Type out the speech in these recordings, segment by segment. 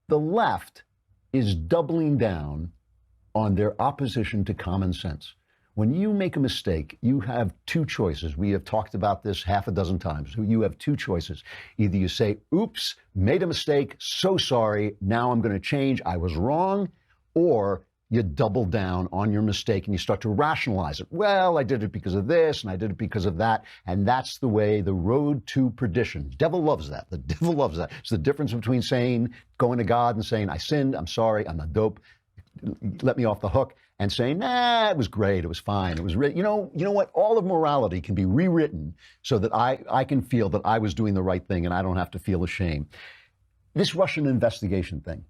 The left is doubling down on their opposition to common sense. When you make a mistake, you have two choices. We have talked about this half a dozen times. You have two choices. Either you say, oops, made a mistake, so sorry, now I'm going to change, I was wrong, or you double down on your mistake and you start to rationalize it. Well, I did it because of this and I did it because of that. And that's the way, the road to perdition. The devil loves that. The devil loves that. It's the difference between going to God and saying, I sinned, I'm sorry, I'm a dope, let me off the hook, and saying, nah, it was great, it was fine, it was, you know what? All of morality can be rewritten so that I can feel that I was doing the right thing and I don't have to feel ashamed. This Russian investigation thing,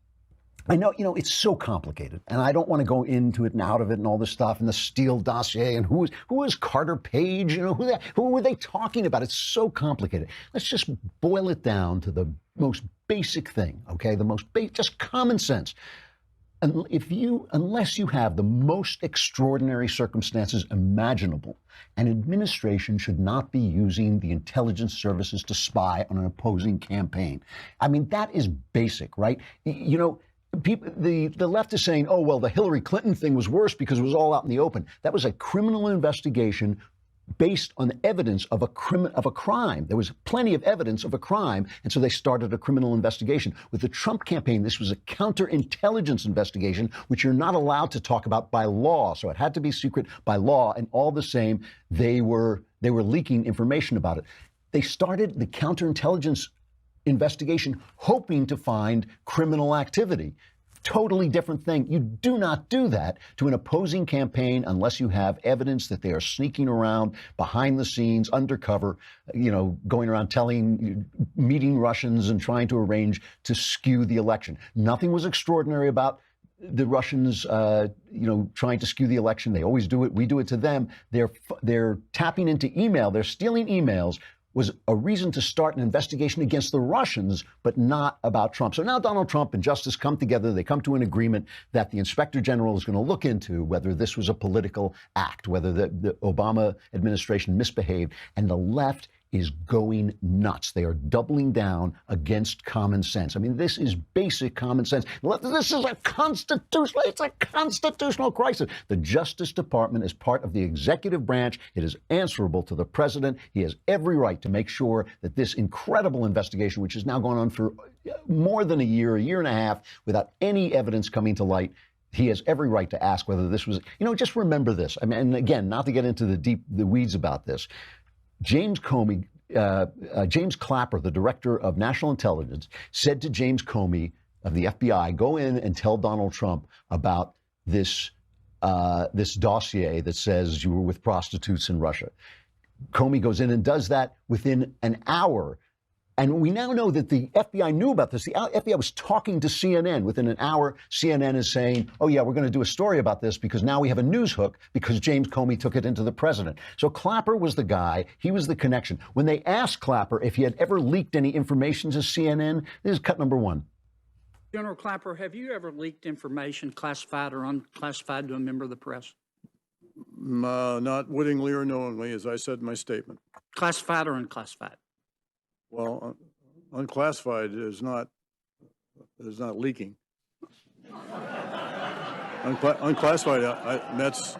I know, it's so complicated, and I don't want to go into it and out of it and all this stuff and the Steele dossier and who is Carter Page, who were they talking about? It's so complicated. Let's just boil it down to the most basic thing, okay? Just common sense. And unless you have the most extraordinary circumstances imaginable, an administration should not be using the intelligence services to spy on an opposing campaign. I mean, that is basic, right? People, the left is saying, oh, well, the Hillary Clinton thing was worse because it was all out in the open. That was a criminal investigation based on evidence of a crime. There was plenty of evidence of a crime, and so they started a criminal investigation. With the Trump campaign, this was a counterintelligence investigation, which you're not allowed to talk about by law. So it had to be secret by law, and all the same, they were leaking information about it. They started the counterintelligence investigation hoping to find criminal activity. Totally different thing. You do not do that to an opposing campaign unless you have evidence that they are sneaking around behind the scenes, undercover, going around meeting Russians and trying to arrange to skew the election. Nothing was extraordinary about the Russians, trying to skew the election. They always do it. We do it to them. They're tapping into email. They're stealing emails. Was a reason to start an investigation against the Russians, but not about Trump. So now Donald Trump and Justice come together. They come to an agreement that the Inspector General is going to look into whether this was a political act, whether the Obama administration misbehaved, and the left is going nuts. They are doubling down against common sense. I mean, this is basic common sense. This is it's a constitutional crisis. The Justice Department is part of the executive branch. It is answerable to the president. He has every right to make sure that this incredible investigation, which has now gone on for more than a year and a half, without any evidence coming to light, he has every right to ask whether this was, just remember this. I mean, and again, not to get into the weeds about this, James Clapper, the director of national intelligence, said to James Comey of the FBI, go in and tell Donald Trump about this dossier that says you were with prostitutes in Russia. Comey goes in and does that within an hour. And we now know that the FBI knew about this. The FBI was talking to CNN. Within an hour, CNN is saying, oh, yeah, we're going to do a story about this because now we have a news hook because James Comey took it into the president. So Clapper was the guy. He was the connection. When they asked Clapper if he had ever leaked any information to CNN, this is cut number one. General Clapper, have you ever leaked information, classified or unclassified, to a member of the press? Not wittingly or knowingly, as I said in my statement. Classified or unclassified? Well, unclassified is not leaking. Unclassified, that's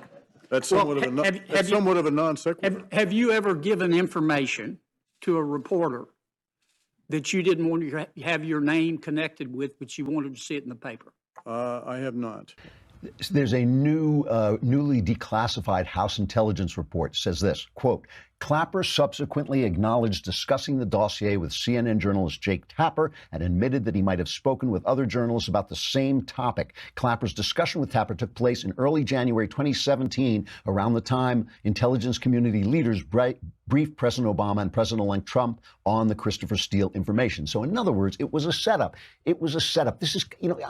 somewhat of a non sequitur. Have you ever given information to a reporter that you didn't want to have your name connected with, but you wanted to see it in the paper? I have not. There's a newly declassified House intelligence report says this, quote, Clapper subsequently acknowledged discussing the dossier with CNN journalist Jake Tapper and admitted that he might have spoken with other journalists about the same topic. Clapper's discussion with Tapper took place in early January 2017, around the time intelligence community leaders briefed President Obama and President-elect Trump on the Christopher Steele information. So in other words, it was a setup. It was a setup. This is,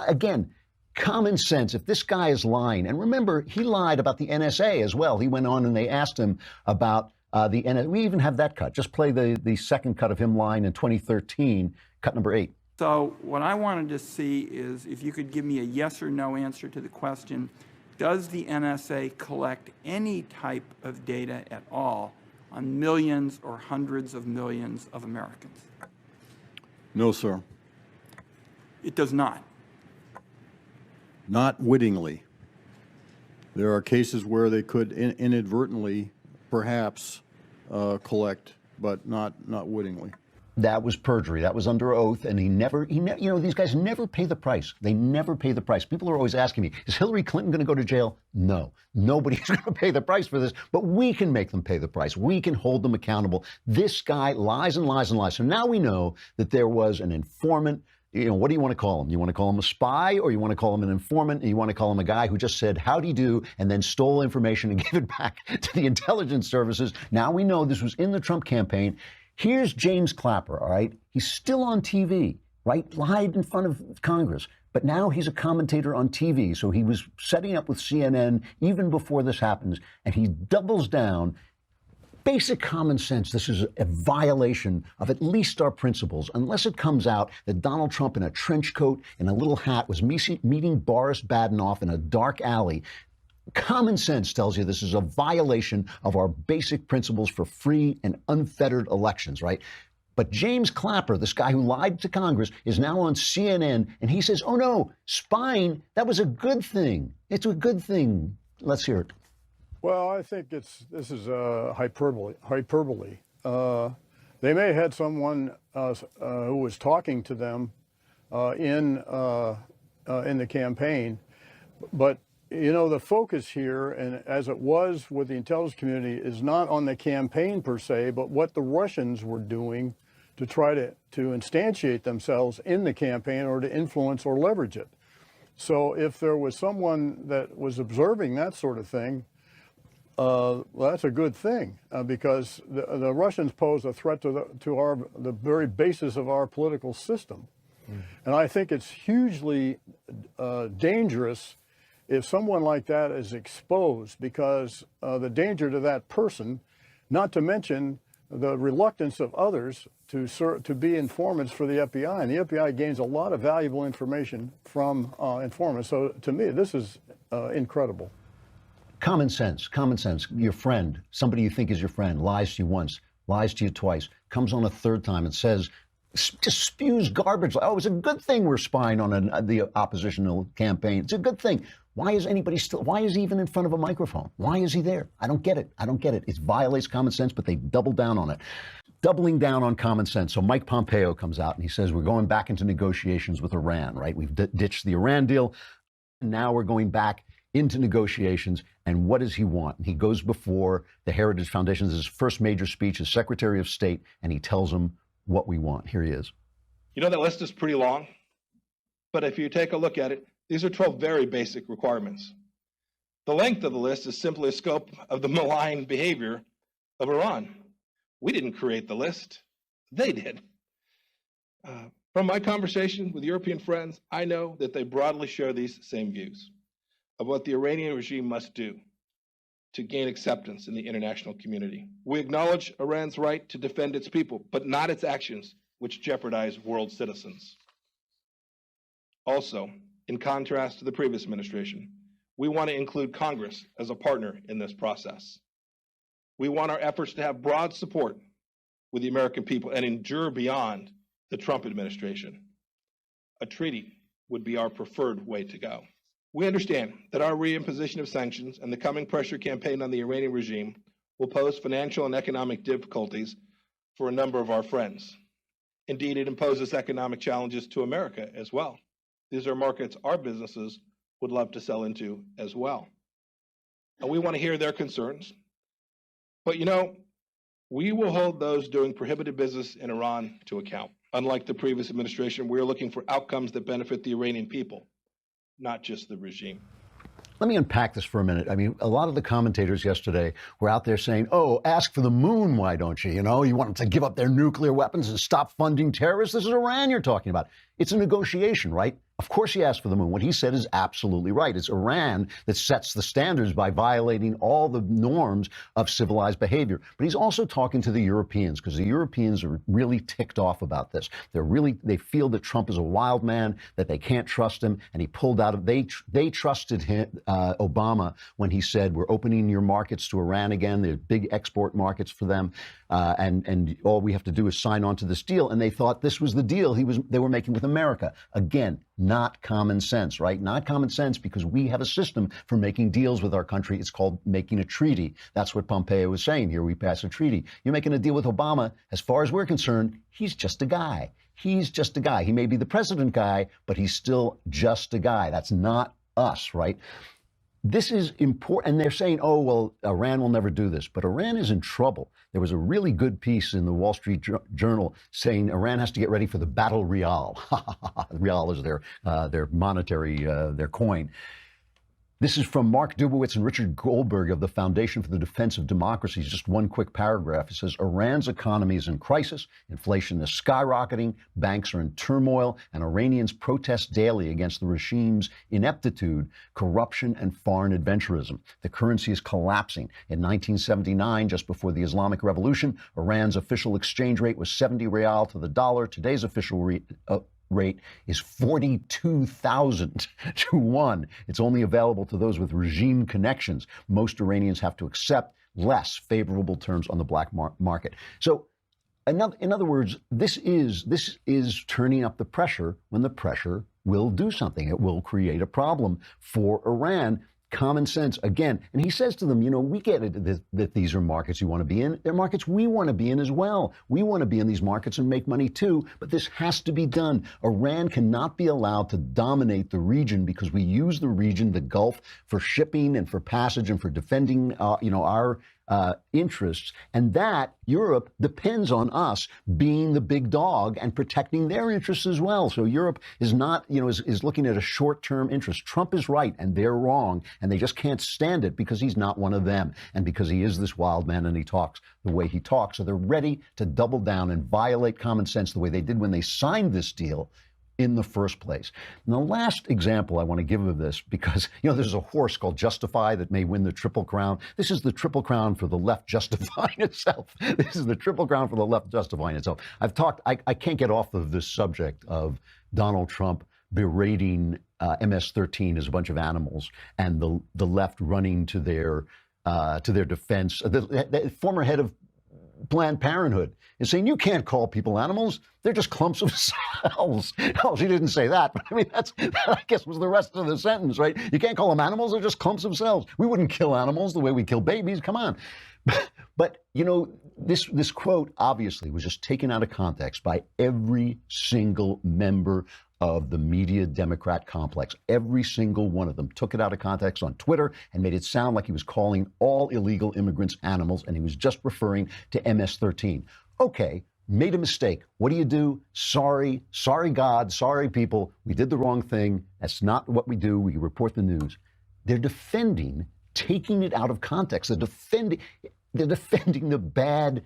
again, common sense. If this guy is lying, and remember, he lied about the NSA as well. He went on and they asked him about the NSA. We even have that cut. Just play the second cut of him lying in 2013, cut number 8. So what I wanted to see is if you could give me a yes or no answer to the question, does the NSA collect any type of data at all on millions or hundreds of millions of Americans? No, sir. It does not. not wittingly. There are cases where they could inadvertently, perhaps, collect, but not wittingly. That was perjury. That was under oath, and he never, you know, these guys never pay the price. They never pay the price. People are always asking me, is Hillary Clinton going to go to jail? No, nobody's going to pay the price for this, but we can make them pay the price. We can hold them accountable. This guy lies and lies and lies. So now we know that there was an informant. You know, what do you want to call him? You want to call him a spy, or you want to call him an informant? And you want to call him a guy who just said, howdy do, and then stole information and gave it back to the intelligence services. Now we know this was in the Trump campaign. Here's James Clapper, all right? He's still on TV, right? Lied in front of Congress. But now he's a commentator on TV. So he was setting up with CNN even before this happens. And he doubles down. Basic common sense, this is a violation of at least our principles, unless it comes out that Donald Trump in a trench coat and a little hat was meeting Boris Badenoff in a dark alley. Common sense tells you this is a violation of our basic principles for free and unfettered elections, right? But James Clapper, this guy who lied to Congress, is now on CNN, and he says, oh no, spying, that was a good thing. It's a good thing. Let's hear it. Well, I think this is hyperbole. They may have had someone who was talking to them in the campaign, but you know, the focus here, and as it was with the intelligence community, is not on the campaign per se, but what the Russians were doing to try to instantiate themselves in the campaign or to influence or leverage it. So if there was someone that was observing that sort of thing, well, that's a good thing because the Russians pose a threat to the very basis of our political system. And I think it's hugely dangerous if someone like that is exposed, because the danger to that person, not to mention the reluctance of others to be informants for the FBI. And the FBI gains a lot of valuable information from informants. So to me, this is incredible. Common sense, your friend, somebody you think is your friend, lies to you once, lies to you twice, comes on a third time and says, just spews garbage. Oh, it's a good thing we're spying on the oppositional campaign. It's a good thing. Why is he even in front of a microphone? Why is he there? I don't get it. It violates common sense, but they double down on it. Doubling down on common sense. So Mike Pompeo comes out and he says, we're going back into negotiations with Iran, right? We've ditched the Iran deal. Now we're going back into negotiations. And what does he want? And he goes before the Heritage Foundation. This is his first major speech as Secretary of State, and he tells them what we want. Here he is. You know, that list is pretty long, but if you take a look at it, these are 12 very basic requirements. The length of the list is simply a scope of the malign behavior of Iran. We didn't create the list. They did. From my conversation with European friends, I know that they broadly share these same views of what the Iranian regime must do to gain acceptance in the international community. We acknowledge Iran's right to defend its people, but not its actions, which jeopardize world citizens. Also, in contrast to the previous administration, we want to include Congress as a partner in this process. We want our efforts to have broad support with the American people and endure beyond the Trump administration. A treaty would be our preferred way to go. We understand that our reimposition of sanctions and the coming pressure campaign on the Iranian regime will pose financial and economic difficulties for a number of our friends. Indeed, it imposes economic challenges to America as well. These are markets our businesses would love to sell into as well. And we want to hear their concerns. But you know, we will hold those doing prohibited business in Iran to account. Unlike the previous administration, we are looking for outcomes that benefit the Iranian people, not just the regime. Let me unpack this for a minute. I mean, a lot of the commentators yesterday were out there saying, oh, ask for the moon, why don't you? You know, you want them to give up their nuclear weapons and stop funding terrorists? This is Iran you're talking about. It's a negotiation, right? Of course he asked for the moon. What he said is absolutely right. It's Iran that sets the standards by violating all the norms of civilized behavior. But he's also talking to the Europeans, because the Europeans are really ticked off about this. They feel that Trump is a wild man, that they can't trust him, and he pulled out of, they trusted him, Obama, when he said, we're opening your markets to Iran again. They're big export markets for them. And all we have to do is sign on to this deal. And they thought this was the deal they were making with America. Again, not common sense, right? Not common sense because we have a system for making deals with our country. It's called making a treaty. That's what Pompeo was saying here. We pass a treaty. You're making a deal with Obama. As far as we're concerned, he's just a guy. He's just a guy. He may be the president guy, but he's still just a guy. That's not us, right? This is important. And they're saying, oh, well, Iran will never do this. But Iran is in trouble. There was a really good piece in the Wall Street Journal saying Iran has to get ready for the battle real. Real is their monetary, their coin. This is from Mark Dubowitz and Richard Goldberg of the Foundation for the Defense of Democracy. Just one quick paragraph. It says, Iran's economy is in crisis. Inflation is skyrocketing. Banks are in turmoil. And Iranians protest daily against the regime's ineptitude, corruption, and foreign adventurism. The currency is collapsing. In 1979, just before the Islamic Revolution, Iran's official exchange rate was 70 rial to the dollar. Today's official rate is 42,000 to 1. It's only available to those with regime connections. Most Iranians have to accept less favorable terms on the black market. So, in other words, this is turning up the pressure when the pressure will do something. It will create a problem for Iran. Common sense again. And he says to them, you know, we get it that these are markets you want to be in. They're markets we want to be in as well. We want to be in these markets and make money too. But this has to be done. Iran cannot be allowed to dominate the region because we use the region, the Gulf, for shipping and for passage and for defending, our interests, and that Europe depends on us being the big dog and protecting their interests as well. So Europe is not, is looking at a short-term interest. Trump is right and they're wrong, and they just can't stand it because he's not one of them and because he is this wild man and he talks the way he talks. So they're ready to double down and violate common sense the way they did when they signed this deal in the first place. And the last example I want to give of this, because, there's a horse called Justify that may win the Triple Crown. This is the Triple Crown for the left justifying itself. This is the Triple Crown for the left justifying itself. I can't get off of this subject of Donald Trump berating MS-13 as a bunch of animals and the left running to their defense. The former head of Planned Parenthood is saying, you can't call people animals. They're just clumps of cells. Oh, she didn't say that, but I mean, that I guess was the rest of the sentence, right? You can't call them animals. They're just clumps of cells. We wouldn't kill animals the way we kill babies. Come on. But, this quote obviously was just taken out of context by every single member of the media Democrat complex. Every single one of them took it out of context on Twitter and made it sound like he was calling all illegal immigrants animals, and he was just referring to MS-13. Okay, made a mistake. What do? Sorry God, sorry people. We did the wrong thing. That's not what we do. We report the news. They're defending taking it out of context. They're defending the bad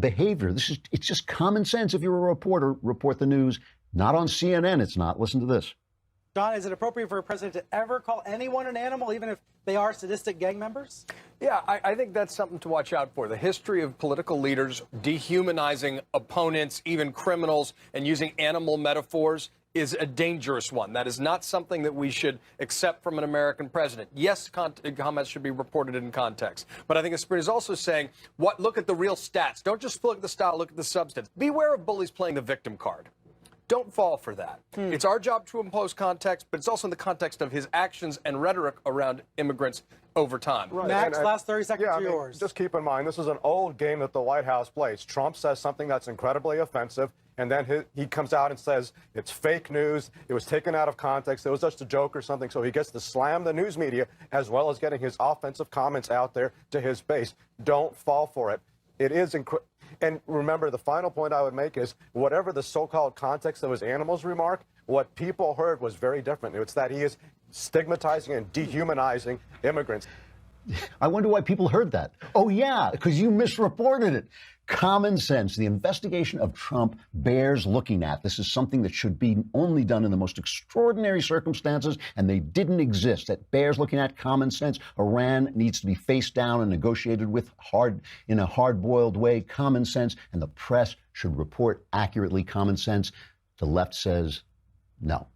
behavior. It's just common sense. If you're a reporter, report the news. Not on CNN, it's not. Listen to this. John, is it appropriate for a president to ever call anyone an animal, even if they are sadistic gang members? Yeah, I think that's something to watch out for. The history of political leaders dehumanizing opponents, even criminals, and using animal metaphors is a dangerous one. That is not something that we should accept from an American president. Yes, comments should be reported in context. But I think the spirit is also saying, look at the real stats. Don't just look at the style, look at the substance. Beware of bullies playing the victim card. Don't fall for that. It's our job to impose context, but it's also in the context of his actions and rhetoric around immigrants over time. Right. Max, last 30 seconds are yours. Just keep in mind, this is an old game that the White House plays. Trump says something that's incredibly offensive, and then he comes out and says it's fake news, it was taken out of context, it was just a joke or something, so he gets to slam the news media as well as getting his offensive comments out there to his base. Don't fall for it. It is incredible. And remember, the final point I would make is whatever the so-called context of his animals remark, what people heard was very different. It's that he is stigmatizing and dehumanizing immigrants. I wonder why people heard that. Oh, yeah, because you misreported it. Common sense. The investigation of Trump bears looking at. This is something that should be only done in the most extraordinary circumstances, and they didn't exist. That bears looking at. Common sense. Iran needs to be faced down and negotiated with in a hard-boiled way. Common sense. And the press should report accurately. Common sense. The left says no.